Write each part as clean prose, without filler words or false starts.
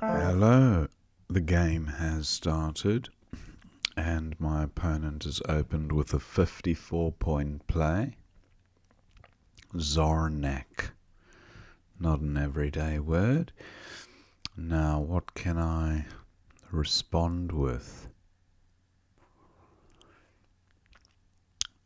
Hello, the game has started and my opponent has opened with a 54-point play. Zornek, not an everyday word. Now, what can I respond with?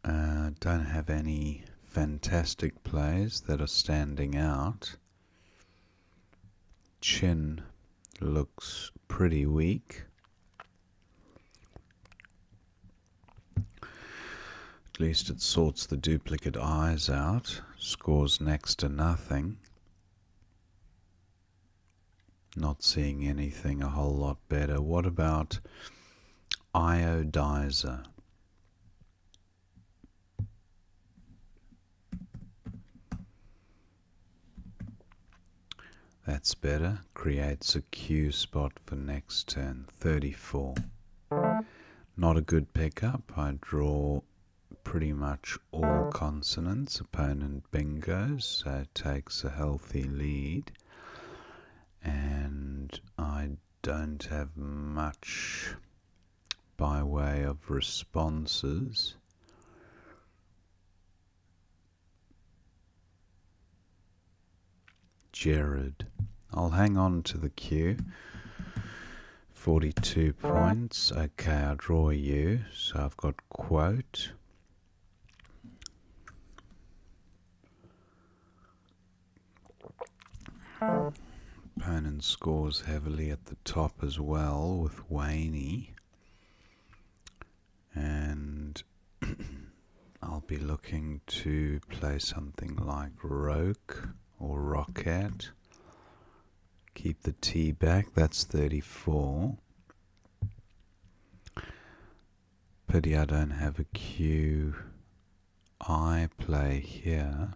Don't have any fantastic plays that are standing out. Chin looks pretty weak. At least it sorts the duplicate eyes out. Scores next to nothing. Not seeing anything a whole lot better. What about iodizer? That's better. Creates a Q spot for next turn. 34. Not a good pickup. I draw pretty much all consonants. Opponent bingos, so takes a healthy lead. And I don't have much by way of responses. Jared. I'll hang on to the queue. 42 points. Okay, I draw you. So I've got quote. Opponent scores heavily at the top as well with Waney. And I'll be looking to play something like Roke or Rocket. Keep the T back. That's 34. Pity I don't have a Q I play here.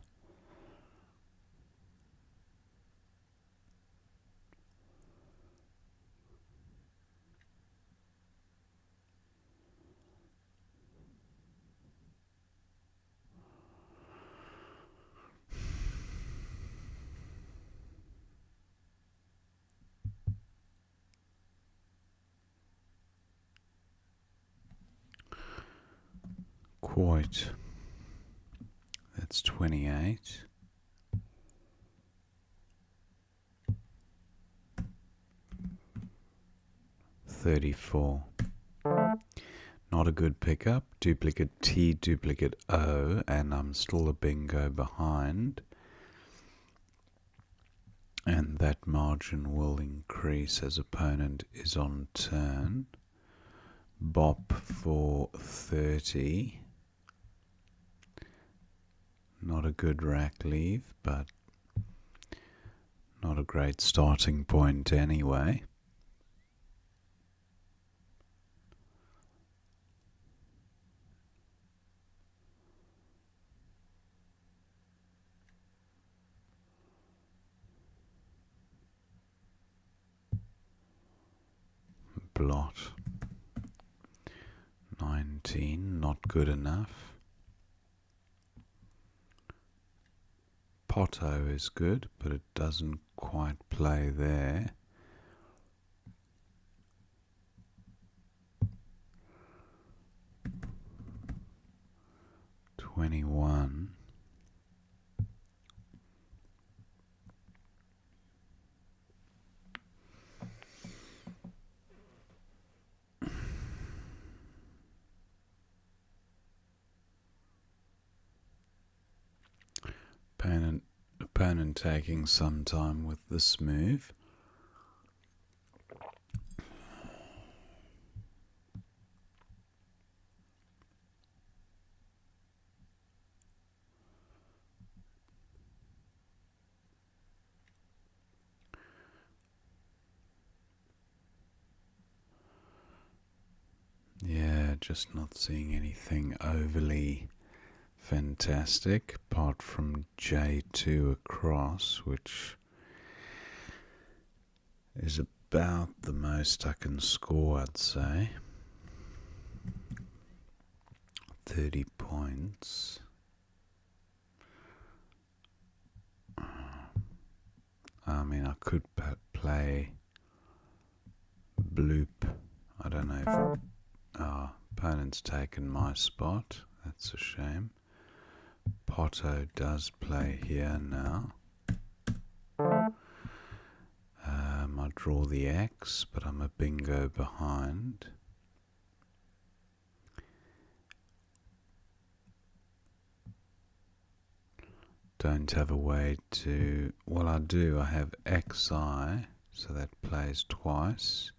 Quote. That's 28. $34. Not a good pickup. Duplicate T, duplicate O, and I'm still a bingo behind. And that margin will increase as opponent is on turn. Bop for 30. Not a good rack leave, but not a great starting point anyway. Blot. 19, not good enough. Potto is good, but it doesn't quite play there. $21. Opponent taking some time with this move. Yeah, just not seeing anything overly fantastic apart from J2 across, which is about the most I can score, I'd say. 30 points. I mean, I could play bloop. I don't know if opponent's taken my spot. That's a shame. Potto does play here now. I draw the X, but I'm a bingo behind. Don't have a way to... Well, I do. I have XI, so that plays twice.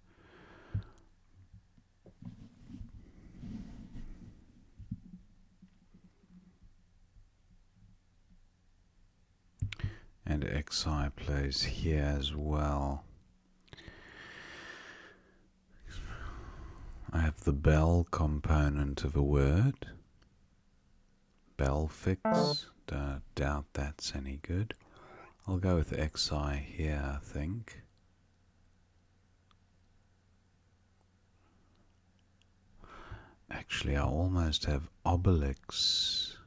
And XI plays here as well. I have the bell component of a word. Bell fix. Doubt that's any good. I'll go with XI here, I think. Actually, I almost have Obelix.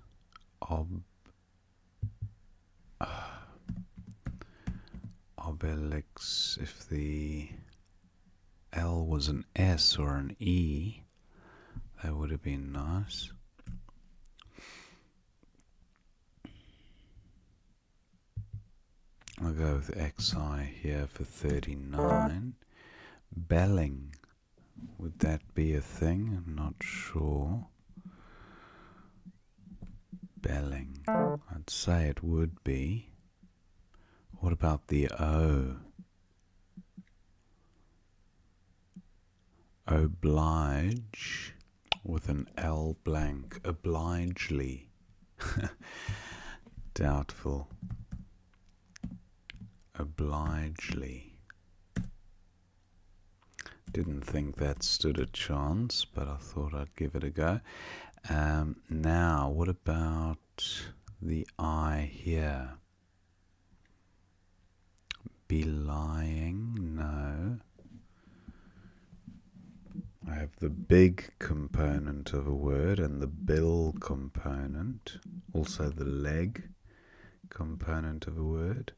Obelix, if the L was an S or an E, that would have been nice. I'll go with XI here for 39. Belling. Would that be a thing? I'm not sure. Belling. I'd say it would be. What about the O? Oblige with an L blank. Obligely. Doubtful. Obligely. Didn't think that stood a chance, but I thought I'd give it a go. Now, what about the I here? Belying? No. I have the big component of a word and the bill component. Also the leg component of a word.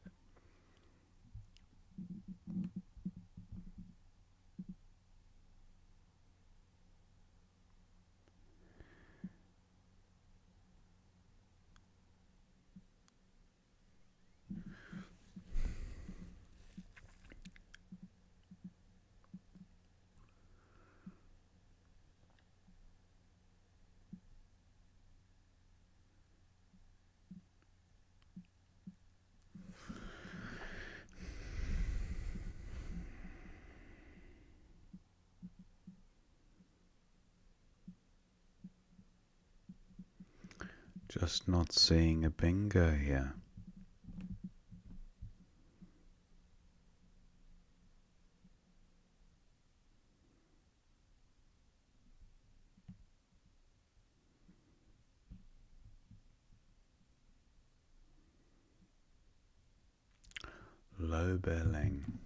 Just not seeing a bingo here. Low belling,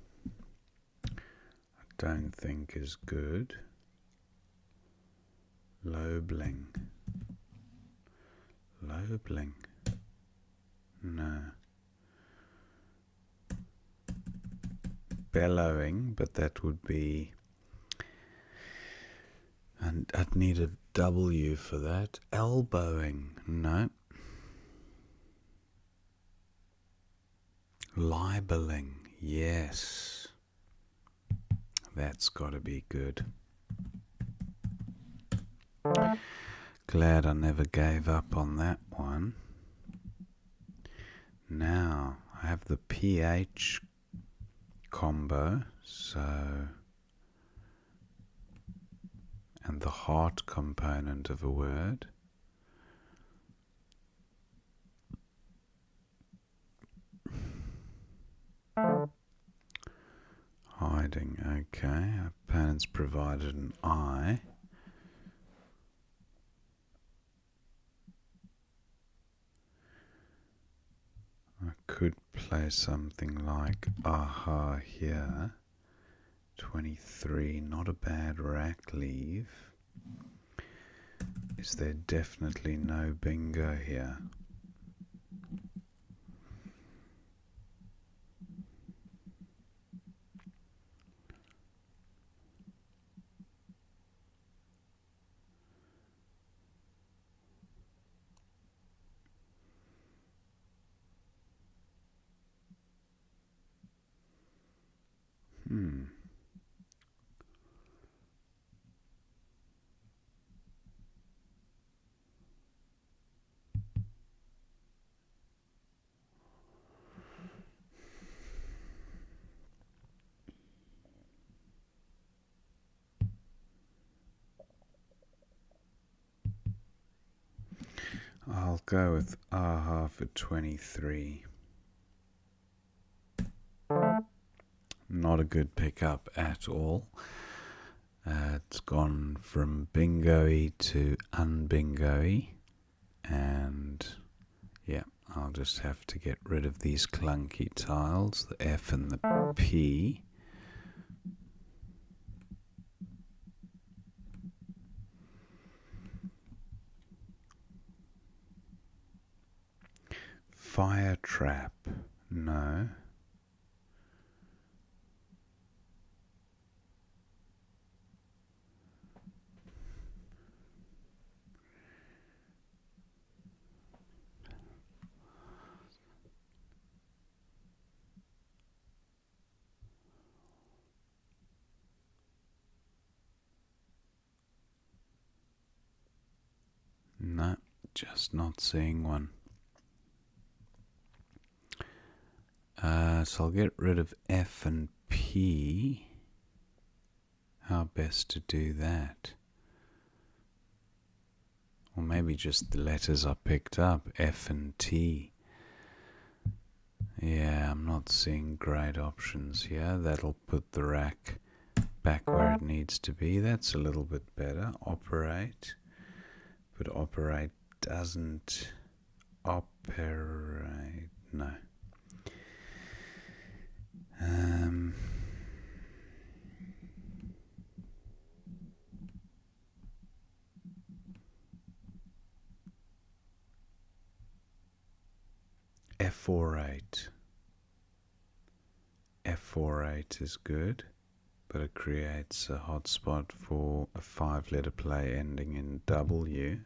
I don't think is good. Lobling. Lobling. No. Bellowing, but that would be... And I'd need a W for that. Elbowing. No. Libeling. Yes. That's got to be good. Glad I never gave up on that one. Now, I have the PH combo, so... and the heart component of a word. Hiding, okay. Opponent's provided an I. I could play something like aha here. 23, not a bad rack leave. Is there definitely no bingo here? I'll go with aha for 23. Not a good pickup at all. It's gone from bingo-y to unbingo-y, and yeah, I'll just have to get rid of these clunky tiles, the F and the P. Fire trap, no. No, just not seeing one. So I'll get rid of F and P. How best to do that? Or maybe just the letters I picked up, F and T. Yeah, I'm not seeing great options here. That'll put the rack back where it needs to be. That's a little bit better. Operate. But operate doesn't operate. No. F48. F48 is good, but it creates a hotspot for a 5-letter play ending in W.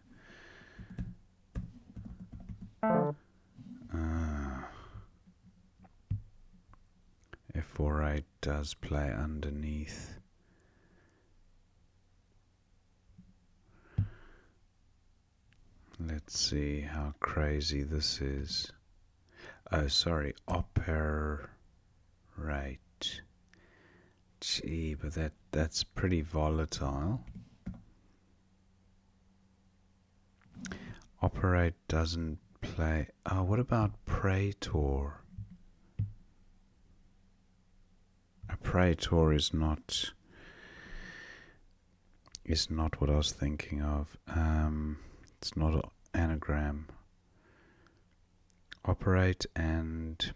F48 does play underneath. Let's see how crazy this is. Oh, sorry, operate. Gee, but that's pretty volatile. Operate doesn't play. Oh, what about praetor? A praetor is not what I was thinking of. It's not an anagram. Operate and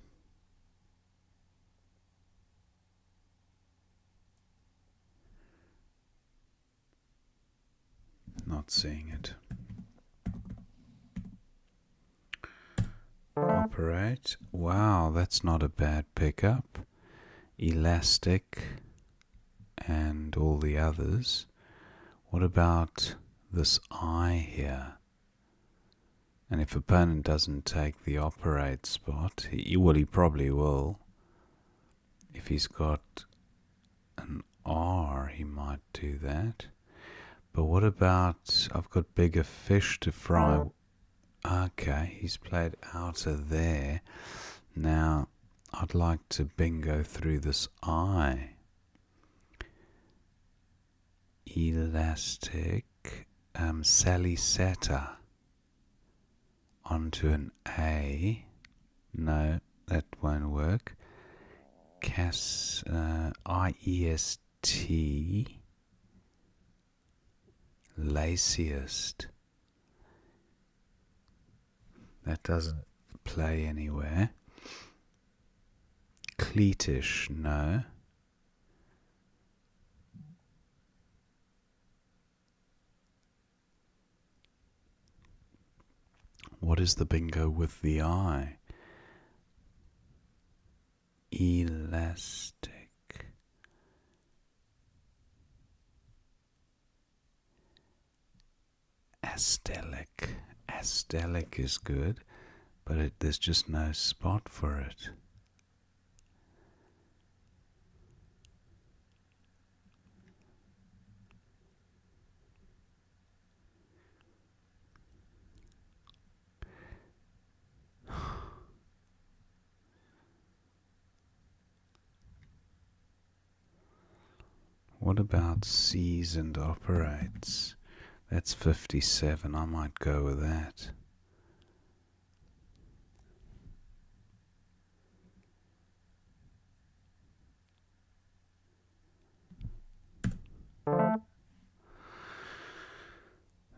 not seeing it. Operate. Wow, that's not a bad pickup. Elastic and all the others. What about this I here? And if opponent doesn't take the operate spot, he probably will. If he's got an R, he might do that. But what about, I've got bigger fish to fry. Okay, he's played out of there. Now, I'd like to bingo through this I. Elastic, Salisetta onto an A. No, that won't work. IEST, laciest. That doesn't play anywhere. Cleatish, no. What is the bingo with the I? Elastic. Astelic. Astelic is good, but there's just no spot for it. What about seasoned operates? That's 57. I might go with that.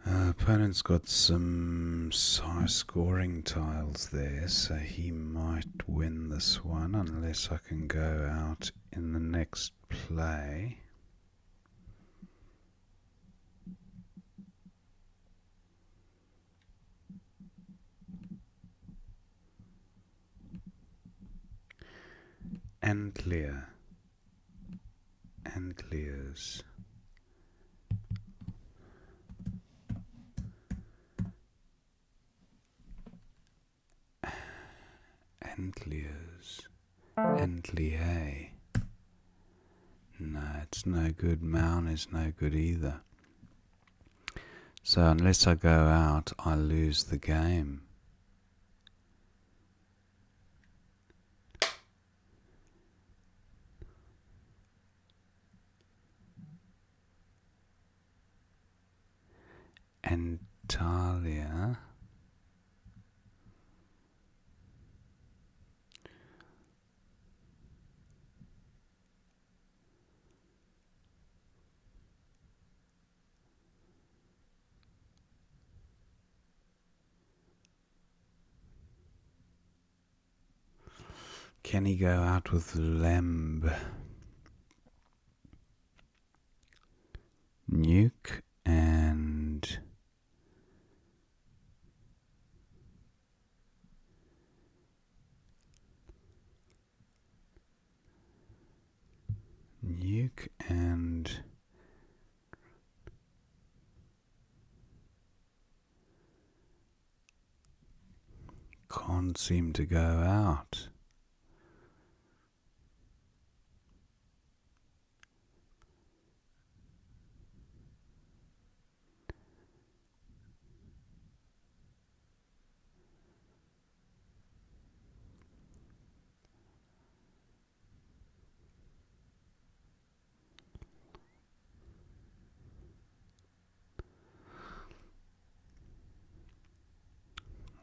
Opponent's got some high scoring tiles there, so he might win this one unless I can go out in the next play. Antliers. Antliers. Antlier. No, it's no good. Mound is no good either. So unless I go out, I lose the game. Antalya. Can he go out with Lemb? Nuke and can't seem to go out.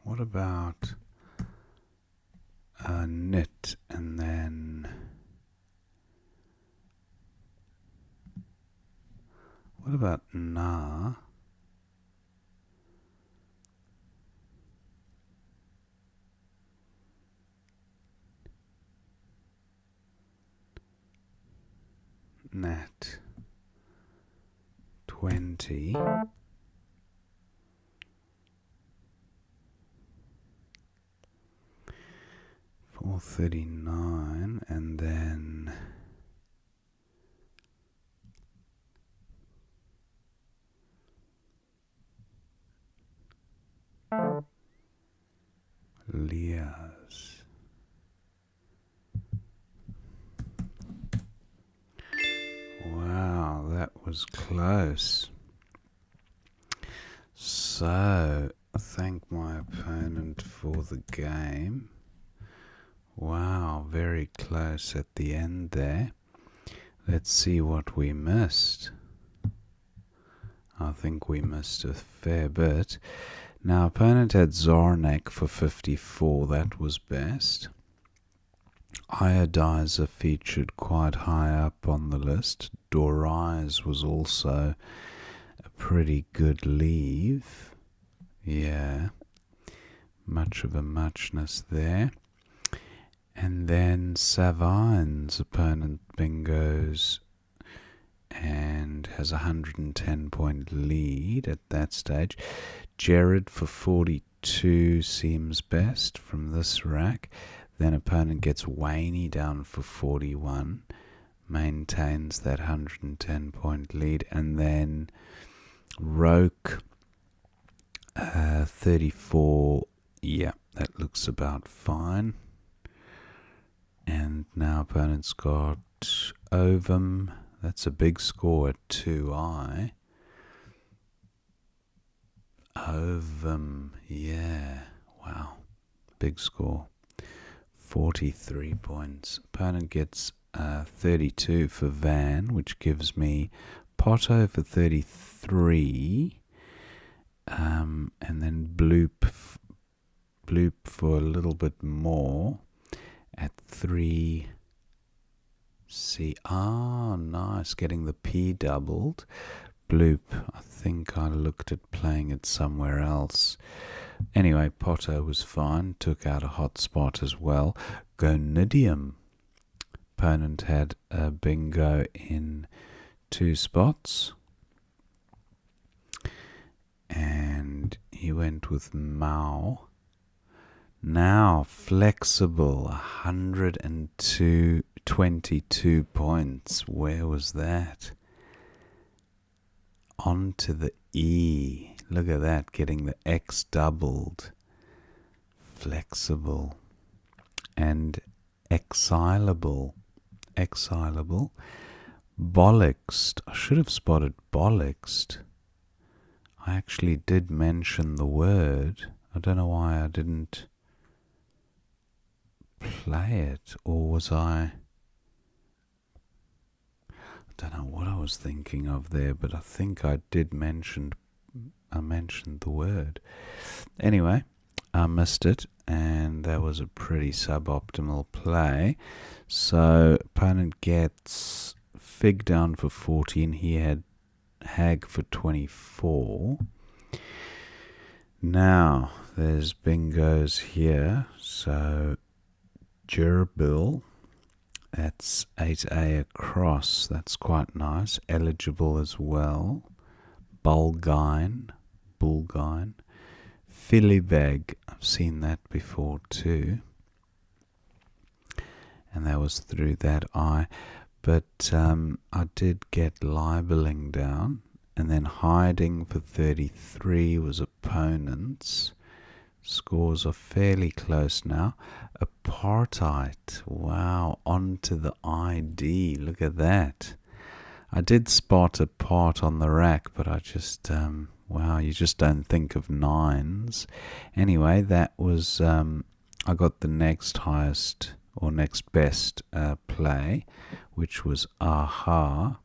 What about knit and then what about na? Nat 20. $4.39 and then Lias. Wow, that was close. So, thank my opponent for the game. Wow, very close at the end there. Let's see what we missed. I think we missed a fair bit. Now, opponent had Zarnak for 54. That was best. Iodizer featured quite high up on the list. Dorize was also a pretty good leave. Yeah, much of a muchness there. And then Savine's opponent bingos and has a 110-point lead at that stage. Jared for 42 seems best from this rack. Then opponent gets Waney down for 41, maintains that 110-point lead. And then Roke 34, yeah, that looks about fine. And now opponent's got Ovum. That's a big score at 2i. Ovum, yeah, wow, big score. 43 points. Opponent gets 32 for van, which gives me Potto for 33, and then bloop for a little bit more at 3. C. Nice, getting the P doubled. Bloop, I think I looked at playing it somewhere else. Anyway, Potto was fine, took out a hot spot as well. Gonidium. Opponent had a bingo in 2 spots. And he went with Mao. Now, flexible, 122 points. Where was that? On to the E. Look at that, getting the X doubled. Flexible. And exilable. Bollocksed. I should have spotted bollocksed. I actually did mention the word. I don't know why I didn't play it, or was I don't know what I was thinking of there, but I think I mentioned the word. Anyway, I missed it, and that was a pretty suboptimal play. So opponent gets Fig down for 14. He had Hag for 24. Now there's bingos here. So Gerbil, that's 8A across. That's quite nice. Eligible as well. Bulgine. Filibeg, I've seen that before too. And that was through that eye. But I did get libeling down. And then hiding for 33 was opponents. Scores are fairly close now. Apartheid. Wow, onto the ID. Look at that. I did spot a part on the rack, but I just, wow, you just don't think of 9s. Anyway, that was, I got the next highest or next best play, which was Aha.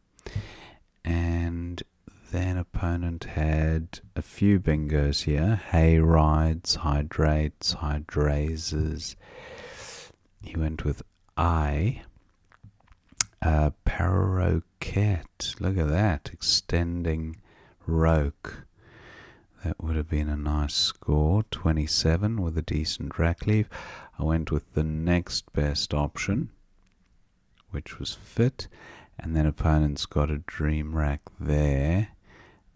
And then opponent had a few bingos here. Hay rides, hydrates, hydrazes. He went with I. Paroquet. Look at that. Extending roque. That would have been a nice score. 27 with a decent rack leave. I went with the next best option, which was fit. And then opponent's got a dream rack there.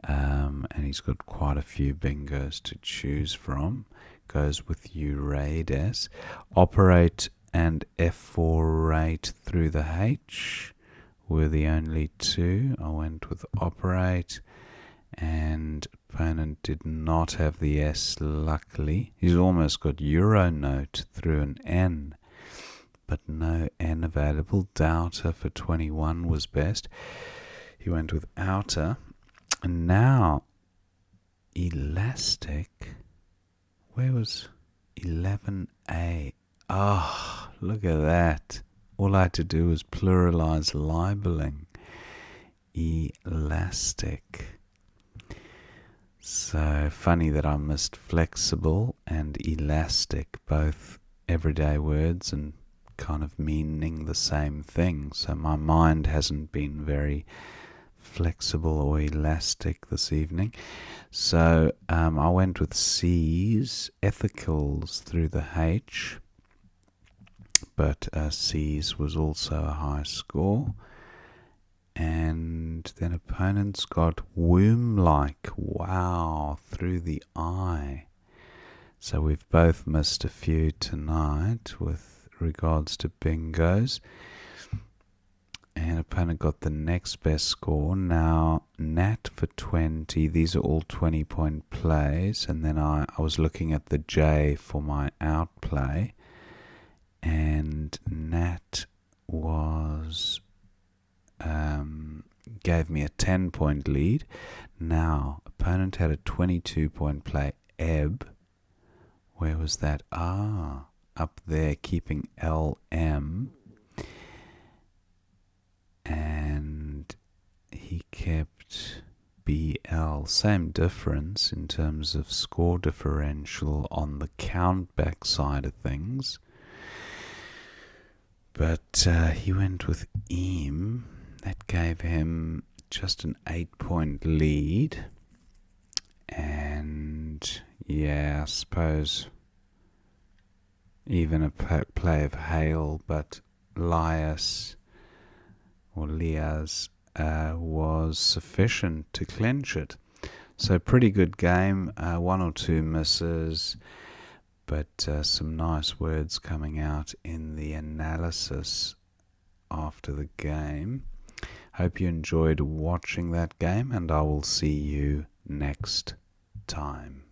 And he's got quite a few bingos to choose from. Goes with Urades. Operate and F4 rate through the H were the only 2. I went with operate, and opponent did not have the S, luckily. He's almost got Euro note through an N, but no N available. Doubter for 21 was best. He went with outer. And now, elastic. Where was 11A? Look at that. All I had to do was pluralize libeling. Elastic. So funny that I missed flexible and elastic, both everyday words and kind of meaning the same thing. So my mind hasn't been very flexible or elastic this evening. So I went with C's, ethicals through the H, but C's was also a high score. And then opponents got womb-like, wow, through the I. So we've both missed a few tonight with regards to bingos. And opponent got the next best score. Now, Nat for 20. These are all 20-point plays. And then I was looking at the J for my outplay. And Nat was gave me a 10-point lead. Now, opponent had a 22-point play. Ebb. Where was that? Up there, keeping LM. BL. Same difference in terms of score differential on the count back side of things. But he went with Eam. That gave him just an 8-point lead. And yeah, I suppose even a play of Hale, but Lias was sufficient to clinch it. So pretty good game, one or two misses, but some nice words coming out in the analysis after the game. Hope you enjoyed watching that game, and I will see you next time.